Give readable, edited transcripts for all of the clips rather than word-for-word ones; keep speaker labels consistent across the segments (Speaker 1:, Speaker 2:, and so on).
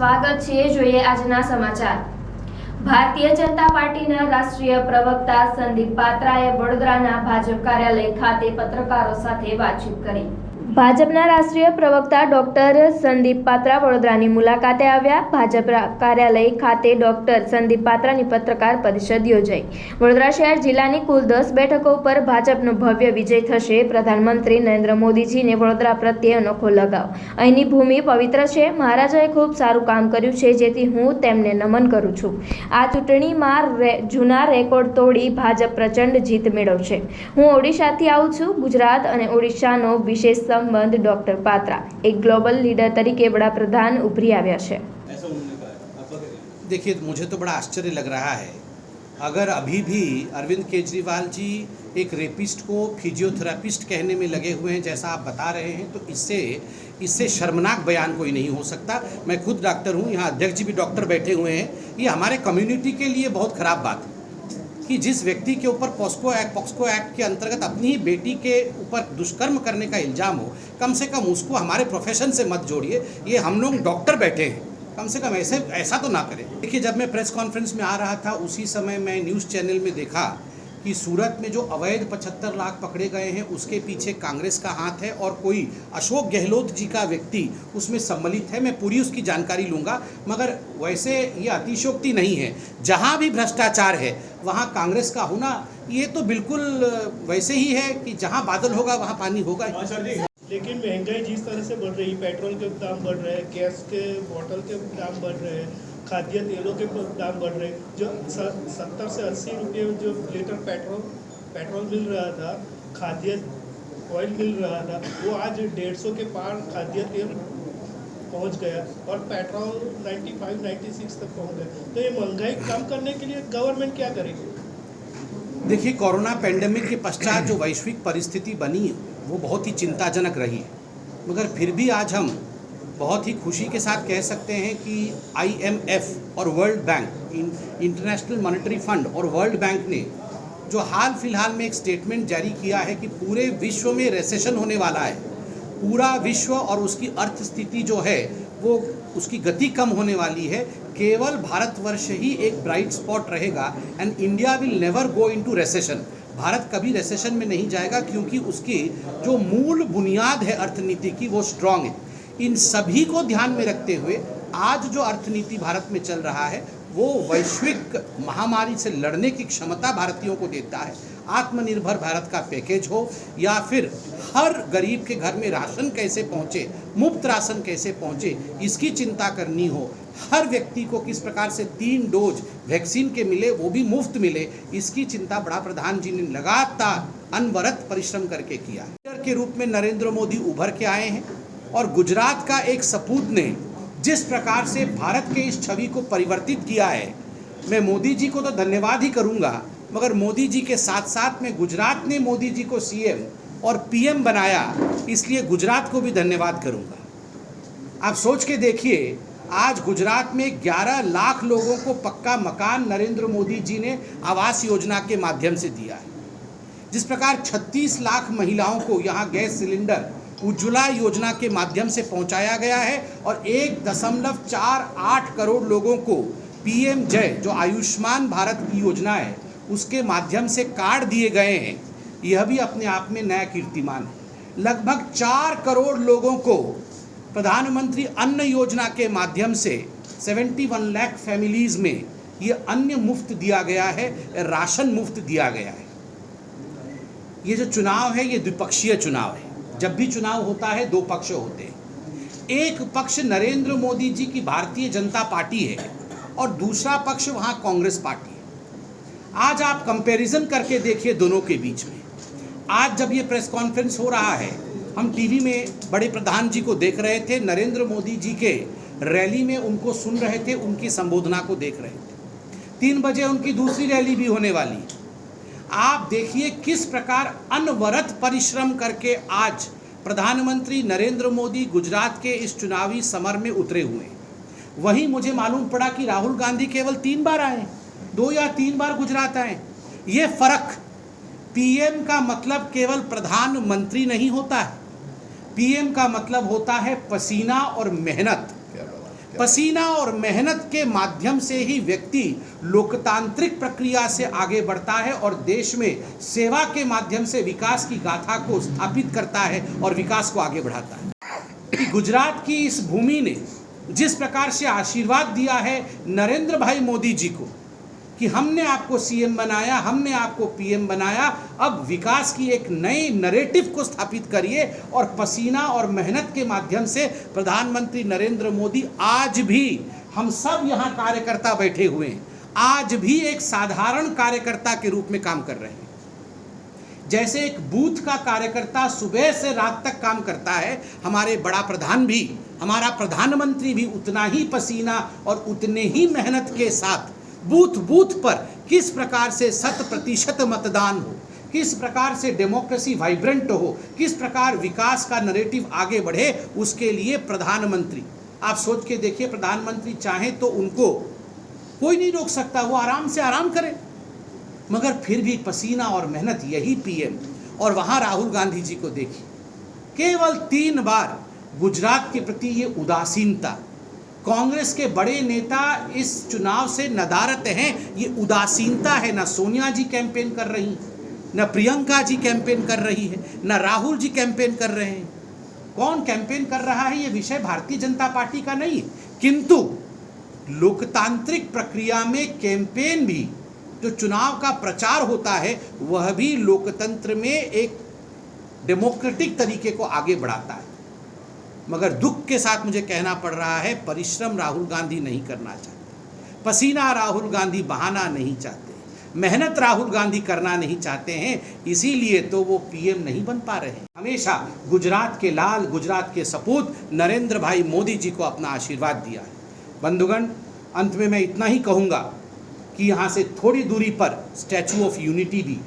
Speaker 1: સ્વાગત છે। જોઈએ આજના સમાચાર। ભારતીય જનતા પાર્ટીના રાષ્ટ્રીય પ્રવક્તા સંદીપ પાત્રાએ વડોદરાના ભાજપ કાર્યાલય ખાતે પત્રકારો સાથે વાતચીત કરી। ભાજપના રાષ્ટ્રીય પ્રવક્તા ડોક્ટર સંદીપ પાત્રા વડોદરાની મુલાકાતે આવ્યા। ભાજપ કાર્યાલય ખાતે ડોક્ટર સંદીપ પાત્રાની પત્રકાર પરિષદ યોજાઈ। વડોદરા શહેર જિલ્લાની કુલ 10 બેઠકો ઉપર ભાજપનો ભવ્ય વિજય થશે। પ્રધાનમંત્રી નરેન્દ્ર મોદીજીને વડોદરા પ્રત્યે અનોખો લગાવ। અહીંની ભૂમિ પવિત્ર છે। મહારાજાએ ખૂબ સારું કામ કર્યું છે, જેથી હું તેમને નમન કરું છું। આ ચૂંટણીમાં જૂના રેકોર્ડ તોડી ભાજપ પ્રચંડ જીત મેળવશે। હું ઓડિશાથી આવું છું। ગુજરાત અને ઓડિશાનો વિશેષ संबंध डॉक्टर पात्रा एक ग्लोबल लीडर तरीके बड़ा प्रधान उभरी आया है।
Speaker 2: देखिए, मुझे तो बड़ा आश्चर्य लग रहा है। अगर अभी भी अरविंद केजरीवाल जी एक रेपिस्ट को फिजियोथेरेपिस्ट कहने में लगे हुए हैं जैसा आप बता रहे हैं, तो इससे शर्मनाक बयान कोई नहीं हो सकता। मैं खुद डॉक्टर हूँ, यहाँ अध्यक्ष जी भी डॉक्टर बैठे हुए हैं। ये हमारे कम्युनिटी के लिए बहुत ख़राब बात है कि जिस व्यक्ति के ऊपर पॉक्सो एक्ट के अंतर्गत अपनी ही बेटी के ऊपर दुष्कर्म करने का इल्ज़ाम हो, कम से कम उसको हमारे प्रोफेशन से मत जोड़िए। ये हम लोग डॉक्टर बैठे हैं, कम से कम ऐसा तो ना करें। देखिए, जब मैं प्रेस कॉन्फ्रेंस में आ रहा था उसी समय मैं न्यूज़ चैनल में देखा कि सूरत में जो अवैध 75 लाख पकड़े गए हैं उसके पीछे कांग्रेस का हाथ है और कोई अशोक गहलोत जी का व्यक्ति उसमें सम्मिलित है। मैं पूरी उसकी जानकारी लूँगा, मगर वैसे ये अतिशयोक्ति नहीं है। जहाँ भी भ्रष्टाचार है वहाँ कांग्रेस का होना ये तो बिल्कुल वैसे ही है कि जहाँ बादल होगा वहाँ पानी होगा।
Speaker 3: लेकिन महंगाई जिस तरह से बढ़ रही, पेट्रोल के दाम बढ़ रहे हैं, गैस के बोतल के दाम बढ़ रहे हैं, खाद्य तेलों के दाम बढ़ रहे हैं। जो 70 से 80 रुपये जो लीटर पेट्रोल मिल रहा था, खाद्य ऑयल मिल रहा था, वो आज 150 के पार खाद्य तेल पहुंच गया और पेट्रोल 95-96 तक पहुंच गया। तो ये महंगाई कम करने के लिए गवर्नमेंट क्या करेगी?
Speaker 2: देखिए, कोरोना पैंडेमिक के पश्चात जो वैश्विक परिस्थिति बनी वो बहुत ही चिंताजनक रही है, मगर फिर भी आज हम बहुत ही खुशी के साथ कह सकते हैं कि IMF और world bank, international monetary fund और वर्ल्ड बैंक ने जो हाल फिलहाल में एक स्टेटमेंट जारी किया है कि पूरे विश्व में रिसेशन होने वाला है। पूरा विश्व और उसकी अर्थ स्थिति जो है वो उसकी गति कम होने वाली है। केवल भारतवर्ष ही एक ब्राइट स्पॉट रहेगा and India will never go into recession. Bharat कभी रिसेशन में नहीं जाएगा क्योंकि उसकी जो मूल बुनियाद है अर्थनीति की वो स्ट्रांग है। इन सभी को ध्यान में रखते हुए आज जो अर्थनीति भारत में चल रहा है वो वैश्विक महामारी से लड़ने की क्षमता भारतीयों को देता है। आत्मनिर्भर भारत का पैकेज हो या फिर हर गरीब के घर में राशन कैसे पहुँचे, मुफ्त राशन कैसे पहुँचे, इसकी चिंता करनी हो। हर व्यक्ति को किस प्रकार से 3 डोज वैक्सीन के मिले, वो भी मुफ्त मिले, इसकी चिंता बड़ा प्रधान जी ने लगातार अनवरत परिश्रम करके किया है। लीडर के रूप में नरेंद्र मोदी उभर के आए हैं और गुजरात का एक सपूत ने जिस प्रकार से भारत के इस छवि को परिवर्तित किया है, मैं मोदी जी को तो धन्यवाद ही करूंगा, मगर मोदी जी के साथ साथ में गुजरात ने मोदी जी को CM और PM बनाया, इसलिए गुजरात को भी धन्यवाद करूंगा। आप सोच के देखिए, आज गुजरात में 11 लाख लोगों को पक्का मकान नरेंद्र मोदी जी ने आवास योजना के माध्यम से दिया है। जिस प्रकार 36 लाख महिलाओं को यहाँ गैस सिलेंडर उज्ज्वला योजना के माध्यम से पहुंचाया गया है और 1.48 करोड़ लोगों को PM जय जो आयुष्मान भारत की योजना है उसके माध्यम से कार्ड दिए गए हैं, यह भी अपने आप में नया कीर्तिमान है। लगभग 4 करोड़ लोगों को प्रधानमंत्री अन्न योजना के माध्यम से 71 लाख फैमिलीज़ में ये अन्न मुफ्त दिया गया है, राशन मुफ्त दिया गया है। ये जो चुनाव है ये द्विपक्षीय चुनाव है। जब भी चुनाव होता है 2 पक्ष होते हैं। एक पक्ष नरेंद्र मोदी जी की भारतीय जनता पार्टी है और दूसरा पक्ष वहाँ कांग्रेस पार्टी है। आज आप कंपैरिजन करके देखिए दोनों के बीच में। आज जब ये प्रेस कॉन्फ्रेंस हो रहा है, हम टीवी में बड़े प्रधान जी को देख रहे थे, नरेंद्र मोदी जी के रैली में उनको सुन रहे थे, उनकी संबोधना को देख रहे थे। 3 बजे उनकी दूसरी रैली भी होने वाली है। आप देखिए किस प्रकार अनवरत परिश्रम करके आज प्रधानमंत्री नरेंद्र मोदी गुजरात के इस चुनावी समर में उतरे हुए हैं। वहीं मुझे मालूम पड़ा कि राहुल गांधी केवल 3 बार आए, 2 या 3 बार गुजरात आए। ये फर्क, PM का मतलब केवल प्रधानमंत्री नहीं होता है। PM का मतलब होता है पसीना और मेहनत। पसीना और मेहनत के माध्यम से ही व्यक्ति लोकतांत्रिक प्रक्रिया से आगे बढ़ता है और देश में सेवा के माध्यम से विकास की गाथा को स्थापित करता है और विकास को आगे बढ़ाता है। कि गुजरात की इस भूमि ने जिस प्रकार से आशीर्वाद दिया है नरेंद्र भाई मोदी जी को कि हमने आपको सीएम बनाया, हमने आपको पीएम बनाया, अब विकास की एक नई नैरेटिव को स्थापित करिए और पसीना और मेहनत के माध्यम से प्रधानमंत्री नरेंद्र मोदी आज भी, हम सब यहाँ कार्यकर्ता बैठे हुए हैं, आज भी एक साधारण कार्यकर्ता के रूप में काम कर रहे हैं। जैसे एक बूथ का कार्यकर्ता सुबह से रात तक काम करता है, हमारे बड़ा प्रधान भी, हमारा प्रधानमंत्री भी उतना ही पसीना और उतने ही मेहनत के साथ बूथ बूथ पर किस प्रकार से 100% मतदान हो, किस प्रकार से डेमोक्रेसी वाइब्रेंट हो, किस प्रकार विकास का नैरेटिव आगे बढ़े, उसके लिए प्रधानमंत्री, आप सोच के देखिए, प्रधानमंत्री चाहे तो उनको कोई नहीं रोक सकता, वो आराम से आराम करें, मगर फिर भी पसीना और मेहनत यही पीएम। और वहाँ राहुल गांधी जी को देखिए, केवल 3 बार गुजरात के प्रति ये उदासीनता, कांग्रेस के बड़े नेता इस चुनाव से नदारत हैं, ये उदासीनता है। ना सोनिया जी कैंपेन कर रही, न प्रियंका जी कैंपेन कर रही है, न राहुल जी कैंपेन कर रहे हैं। कौन कैंपेन कर रहा है ये विषय भारतीय जनता पार्टी का नहीं है, किंतु लोकतांत्रिक प्रक्रिया में कैंपेन भी, जो चुनाव का प्रचार होता है, वह भी लोकतंत्र में एक डेमोक्रेटिक तरीके को आगे बढ़ाता है। मगर दुख के साथ मुझे कहना पड़ रहा है, परिश्रम राहुल गांधी नहीं करना चाहते, पसीना राहुल गांधी बहाना नहीं चाहते, मेहनत राहुल गांधी करना नहीं चाहते हैं, इसीलिए तो वो पीएम नहीं बन पा रहे हैं। हमेशा गुजरात के लाल, गुजरात के सपूत नरेंद्र भाई मोदी जी को अपना आशीर्वाद दिया है। बंधुगण, अंत में मैं इतना ही कहूँगा कि यहाँ से थोड़ी दूरी पर स्टैचू ऑफ यूनिटी भी,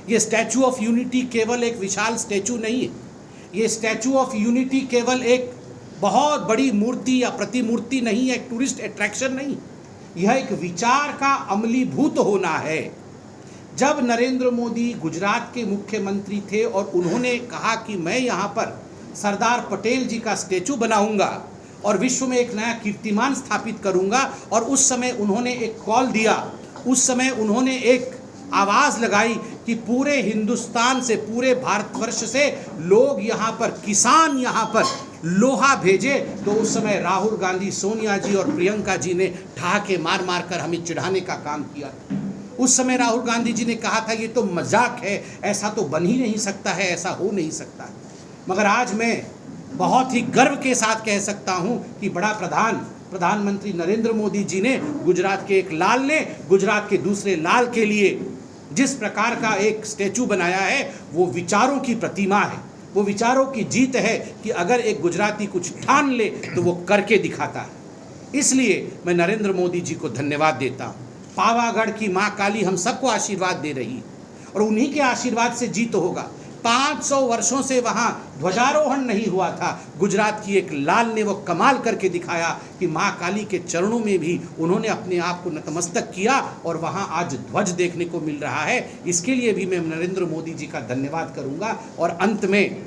Speaker 2: ये स्टैचू ऑफ यूनिटी केवल एक विशाल स्टैचू नहीं है, ये स्टैचू ऑफ यूनिटी केवल एक बहुत बड़ी मूर्ति या प्रतिमूर्ति नहीं है, एक टूरिस्ट अट्रैक्शन नहीं, यह एक विचार का अमलीभूत होना है। जब नरेंद्र मोदी गुजरात के मुख्यमंत्री थे और उन्होंने कहा कि मैं यहाँ पर सरदार पटेल जी का स्टैचू बनाऊंगा और विश्व में एक नया कीर्तिमान स्थापित करूंगा, और उस समय उन्होंने एक कॉल दिया, उस समय उन्होंने एक आवाज़ लगाई कि पूरे हिंदुस्तान से, पूरे भारतवर्ष से लोग यहाँ पर, किसान यहाँ पर लोहा भेजे, तो उस समय राहुल गांधी, सोनिया जी और प्रियंका जी ने ठहाके मार मार कर हमें चिढ़ाने का काम किया। उस समय राहुल गांधी जी ने कहा था ये तो मजाक है, ऐसा तो बन ही नहीं सकता है, ऐसा हो नहीं सकता। मगर आज मैं बहुत ही गर्व के साथ कह सकता हूँ कि बड़ा प्रधानमंत्री नरेंद्र मोदी जी ने, गुजरात के एक लाल ने गुजरात के दूसरे लाल के लिए जिस प्रकार का एक स्टैचू बनाया है, वो विचारों की प्रतिमा है, वो विचारों की जीत है कि अगर एक गुजराती कुछ ठान ले तो वो करके दिखाता है। इसलिए मैं नरेंद्र मोदी जी को धन्यवाद देता हूँ। पावागढ़ की माँ काली हम सबको आशीर्वाद दे रही है और उन्हीं के आशीर्वाद से जीत होगा। 500 वर्षों से वहाँ ध्वजारोहण नहीं हुआ था, गुजरात की एक लाल ने वो कमाल करके दिखाया कि माँ काली के चरणों में भी उन्होंने अपने आप को नतमस्तक किया और वहाँ आज ध्वज देखने को मिल रहा है। इसके लिए भी मैं नरेंद्र मोदी जी का धन्यवाद करूँगा। और अंत में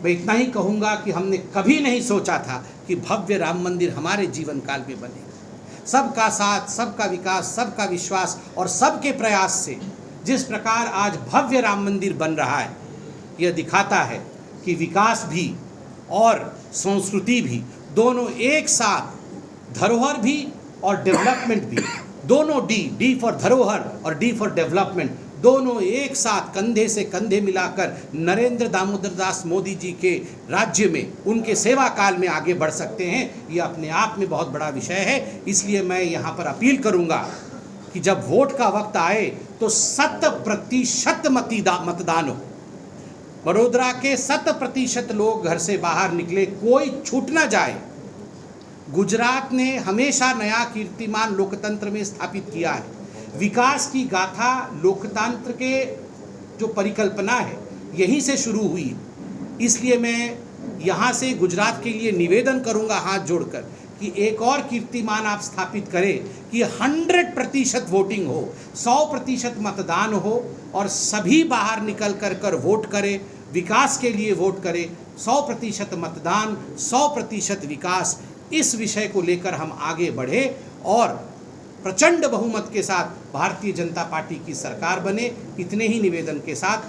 Speaker 2: मैं इतना ही कहूँगा कि हमने कभी नहीं सोचा था कि भव्य राम मंदिर हमारे जीवन काल में बनेगा। सबका साथ, सबका विकास, सबका विश्वास और सबके प्रयास से जिस प्रकार आज भव्य राम मंदिर बन रहा है, यह दिखाता है कि विकास भी और संस्कृति भी दोनों एक साथ, धरोहर भी और डेवलपमेंट भी, दोनों डी फॉर धरोहर और डी फॉर डेवलपमेंट, दोनों एक साथ कंधे से कंधे मिलाकर नरेंद्र दामोदर दास मोदी जी के राज्य में, उनके सेवा काल में आगे बढ़ सकते हैं। ये अपने आप में बहुत बड़ा विषय है। इसलिए मैं यहाँ पर अपील करूँगा कि जब वोट का वक्त आए तो 100% मतदान हो। बड़ोदरा के 100% लोग घर से बाहर निकले, कोई छूट ना जाए। गुजरात ने हमेशा नया कीर्तिमान लोकतंत्र में स्थापित किया है। विकास की गाथा लोकतंत्र के जो परिकल्पना है यहीं से शुरू हुई। इसलिए मैं यहाँ से गुजरात के लिए निवेदन करूँगा हाथ जोड़कर कि एक और कीर्तिमान आप स्थापित करें कि 100% वोटिंग हो, 100% मतदान हो और सभी बाहर निकल कर वोट करें। विकास के लिए वोट करें, 100% मतदान, 100% विकास, इस विषय को लेकर हम आगे बढ़े और प्रचंड बहुमत के साथ भारतीय जनता पार्टी की सरकार बने। इतने ही निवेदन के साथ